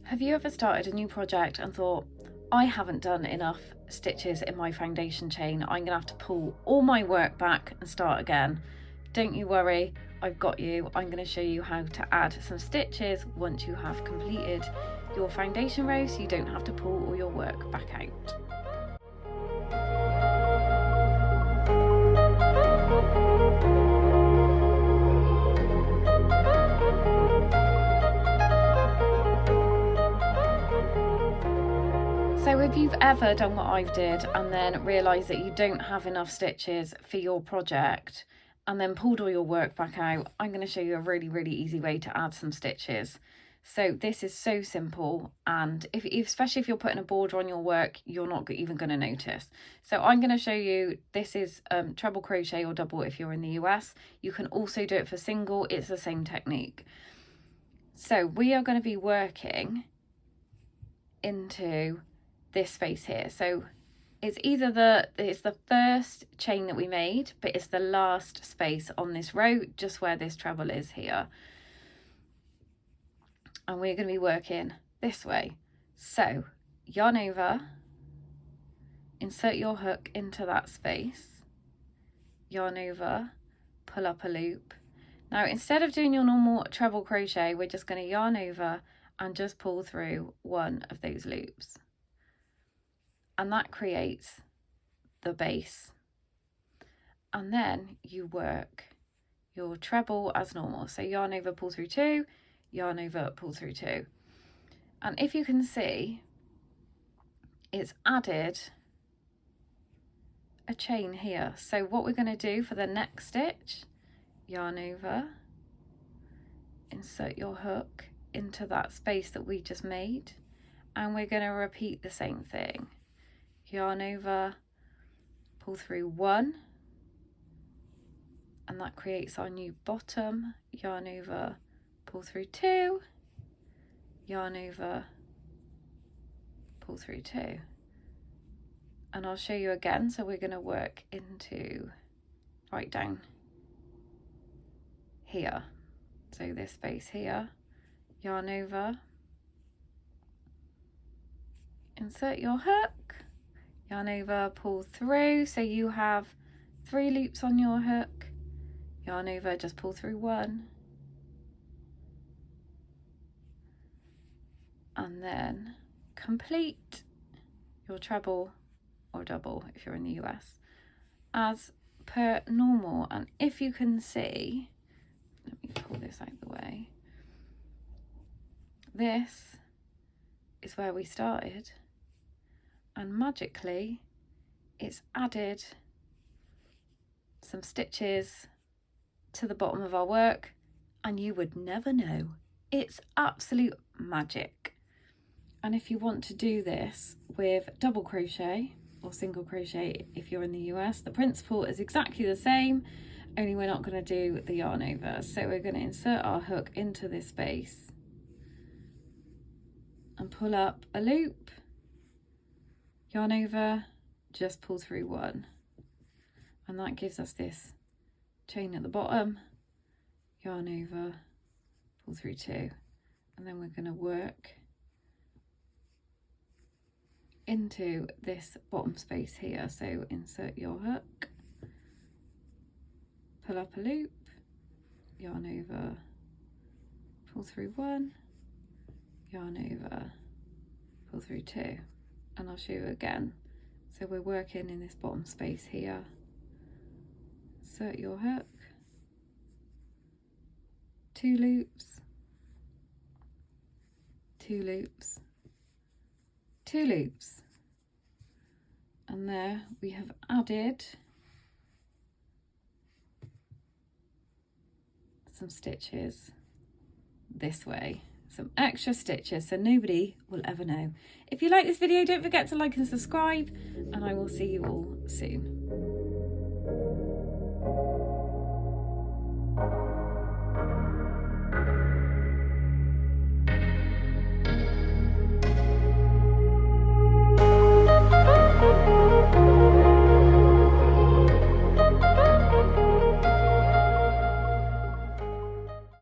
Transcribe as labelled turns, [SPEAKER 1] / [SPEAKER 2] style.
[SPEAKER 1] Have you ever started a new project and thought, I haven't done enough stitches in my foundation chain, I'm gonna have to pull all my work back and start again? Don't you worry, I've got you. I'm going to show you how to add some stitches once you have completed your foundation row, so you don't have to pull all your work back out. So if you've ever done what I've did and then realised that you don't have enough stitches for your project and then pulled all your work back out, I'm going to show you a really easy way to add some stitches. So this is so simple, and especially if you're putting a border on your work, you're not even going to notice. So I'm going to show you, this is treble crochet or double if you're in the US. You can also do it for single, it's the same technique. So we are going to be working into this space here. So it's either the first chain that we made, but it's the last space on this row, just where this treble is here. And we're going to be working this way. So yarn over, insert your hook into that space, yarn over, pull up a loop. Now instead of doing your normal treble crochet, we're just going to yarn over and just pull through one of those loops. And that creates the base. And then you work your treble as normal. So yarn over, pull through two, yarn over, pull through two. And if you can see, it's added a chain here. So what we're going to do for the next stitch, yarn over, insert your hook into that space that we just made, and we're going to repeat the same thing. Yarn over, pull through one, and that creates our new bottom. Yarn over, pull through two, yarn over, pull through two. And I'll show you again. So we're going to work into right down here. So this space here, yarn over, insert your hook, yarn over, pull through. So you have 3 loops on your hook, yarn over, just pull through one, and then complete your treble or double if you're in the US as per normal. And if you can see, let me pull this out of the way, this is where we started, and magically it's added some stitches to the bottom of our work, and you would never know. It's absolute magic. And if you want to do this with double crochet or single crochet if you're in the US, the principle is exactly the same, only we're not going to do the yarn over. So we're going to insert our hook into this space and pull up a loop, yarn over, just pull through one, and that gives us this chain at the bottom, yarn over, pull through two, and then we're going to work into this bottom space here. So insert your hook, pull up a loop, yarn over, pull through one, yarn over, pull through two, and I'll show you again. So we're working in this bottom space here, insert your hook, 2 loops, 2 loops, 2 loops, and there we have added some stitches this way, some extra stitches, so nobody will ever know. If you like this video, don't forget to like and subscribe, and I will see you all soon.